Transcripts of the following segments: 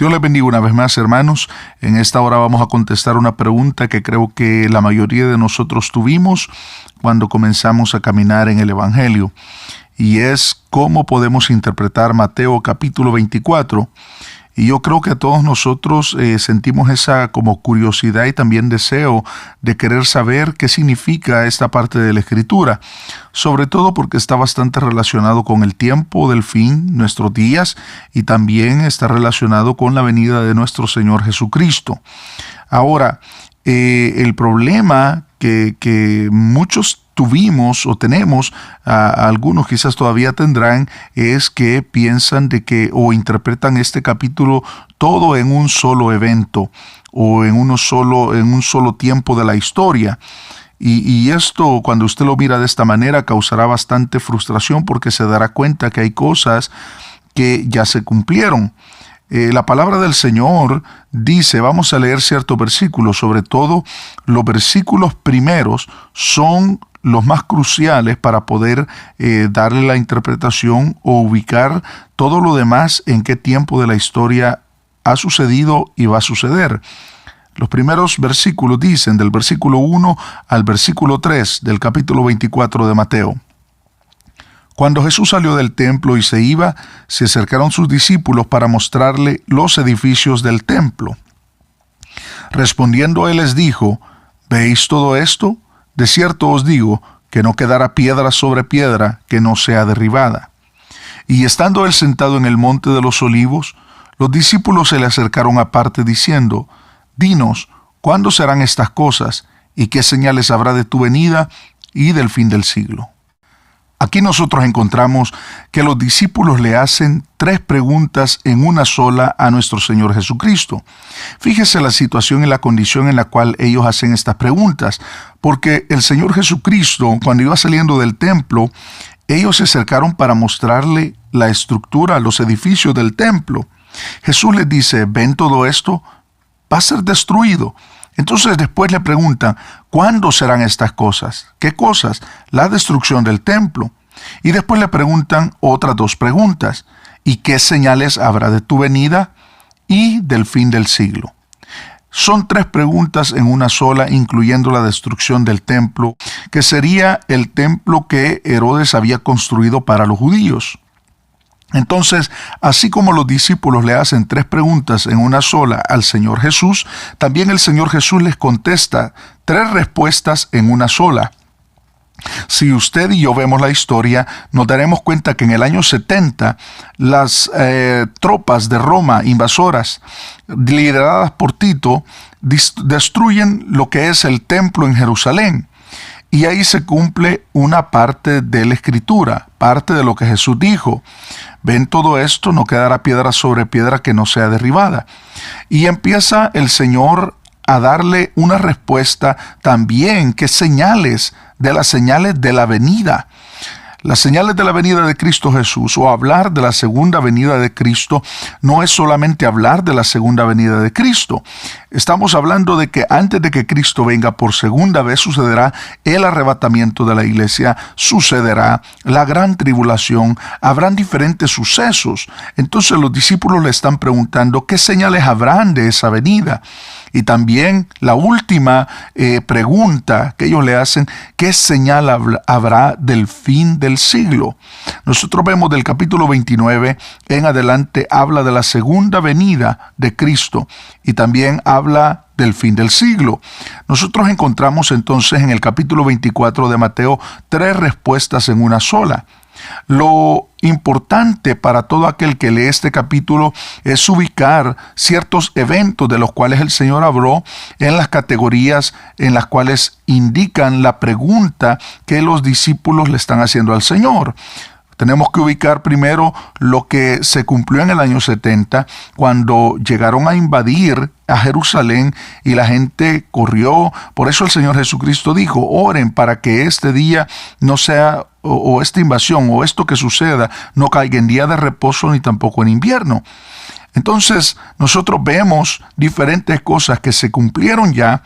Dios les bendiga una vez más, hermanos. En esta hora vamos a contestar una pregunta que creo que la mayoría de nosotros tuvimos cuando comenzamos a caminar en el Evangelio. Y es cómo podemos interpretar Mateo capítulo 24. Y yo creo que a todos nosotros sentimos esa como curiosidad y también deseo de querer saber qué significa esta parte de la Escritura, sobre todo porque está bastante relacionado con el tiempo del fin, nuestros días, y también está relacionado con la venida de nuestro Señor Jesucristo. Ahora, el problema que muchos tuvimos o tenemos, algunos quizás todavía tendrán, es que piensan de que o interpretan este capítulo todo en un solo evento o en un solo tiempo de la historia. Y esto, cuando usted lo mira de esta manera, causará bastante frustración porque se dará cuenta que hay cosas que ya se cumplieron. La palabra del Señor dice, vamos a leer ciertos versículos, sobre todo los versículos primeros son los más cruciales para poder darle la interpretación o ubicar todo lo demás en qué tiempo de la historia ha sucedido y va a suceder. Los primeros versículos dicen, del versículo 1 al versículo 3 del capítulo 24 de Mateo. Cuando Jesús salió del templo y se iba, se acercaron sus discípulos para mostrarle los edificios del templo. Respondiendo él les dijo, ¿veis todo esto? De cierto os digo que no quedará piedra sobre piedra que no sea derribada. Y estando él sentado en el monte de los olivos, los discípulos se le acercaron aparte diciendo, Dinos, ¿cuándo serán estas cosas? ¿Y qué señales habrá de tu venida y del fin del siglo? Aquí nosotros encontramos que los discípulos le hacen 3 preguntas en una sola a nuestro Señor Jesucristo. Fíjese la situación y la condición en la cual ellos hacen estas preguntas, porque el Señor Jesucristo, cuando iba saliendo del templo, ellos se acercaron para mostrarle la estructura, los edificios del templo. Jesús les dice, ¿ven todo esto? Va a ser destruido. Entonces después le preguntan, ¿cuándo serán estas cosas? ¿Qué cosas? La destrucción del templo. Y después le preguntan otras 2 preguntas. ¿Y qué señales habrá de tu venida y del fin del siglo? Son 3 preguntas en una sola, incluyendo la destrucción del templo, que sería el templo que Herodes había construido para los judíos. Entonces, así como los discípulos le hacen 3 preguntas en una sola al Señor Jesús, también el Señor Jesús les contesta 3 respuestas en una sola. Si usted y yo vemos la historia, nos daremos cuenta que en el año 70, las tropas de Roma invasoras, lideradas por Tito, destruyen lo que es el templo en Jerusalén. Y ahí se cumple una parte de la Escritura, parte de lo que Jesús dijo. Ven todo esto, no quedará piedra sobre piedra que no sea derribada. Y empieza el Señor a darle una respuesta también, que señales de las señales de la venida. Las señales de la venida de Cristo Jesús, o hablar de la segunda venida de Cristo, no es solamente hablar de la segunda venida de Cristo. Estamos hablando de que antes de que Cristo venga por segunda vez sucederá el arrebatamiento de la iglesia, sucederá la gran tribulación, habrán diferentes sucesos. Entonces los discípulos le están preguntando qué señales habrán de esa venida. Y también la última pregunta que ellos le hacen, ¿qué señal habrá del fin del siglo? Nosotros vemos del capítulo 29 en adelante, habla de la segunda venida de Cristo y también habla del fin del siglo. Nosotros encontramos entonces en el capítulo 24 de Mateo 3 respuestas en una sola. Lo importante para todo aquel que lee este capítulo es ubicar ciertos eventos de los cuales el Señor habló en las categorías en las cuales indican la pregunta que los discípulos le están haciendo al Señor. Tenemos que ubicar primero lo que se cumplió en el año 70, cuando llegaron a invadir a Jerusalén y la gente corrió. Por eso el Señor Jesucristo dijo, oren para que este día no sea, o esta invasión, o esto que suceda, no caiga en día de reposo ni tampoco en invierno. Entonces, nosotros vemos diferentes cosas que se cumplieron ya,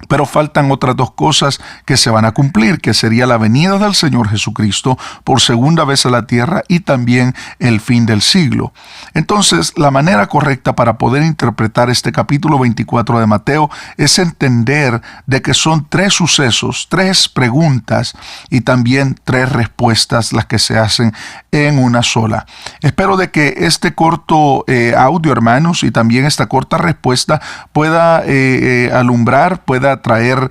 Pero faltan otras dos cosas que se van a cumplir, que sería la venida del Señor Jesucristo por segunda vez a la tierra y también el fin del siglo. Entonces, la manera correcta para poder interpretar este capítulo 24 de Mateo es entender de que son tres sucesos, tres preguntas y también tres respuestas las que se hacen en una sola. Espero de que este corto audio, hermanos, y también esta corta respuesta pueda alumbrar, pueda traer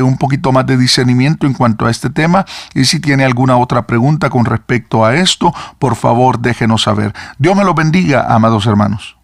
un poquito más de discernimiento en cuanto a este tema. Y si tiene alguna otra pregunta con respecto a esto, por favor déjenos saber. Dios me lo bendiga, amados hermanos.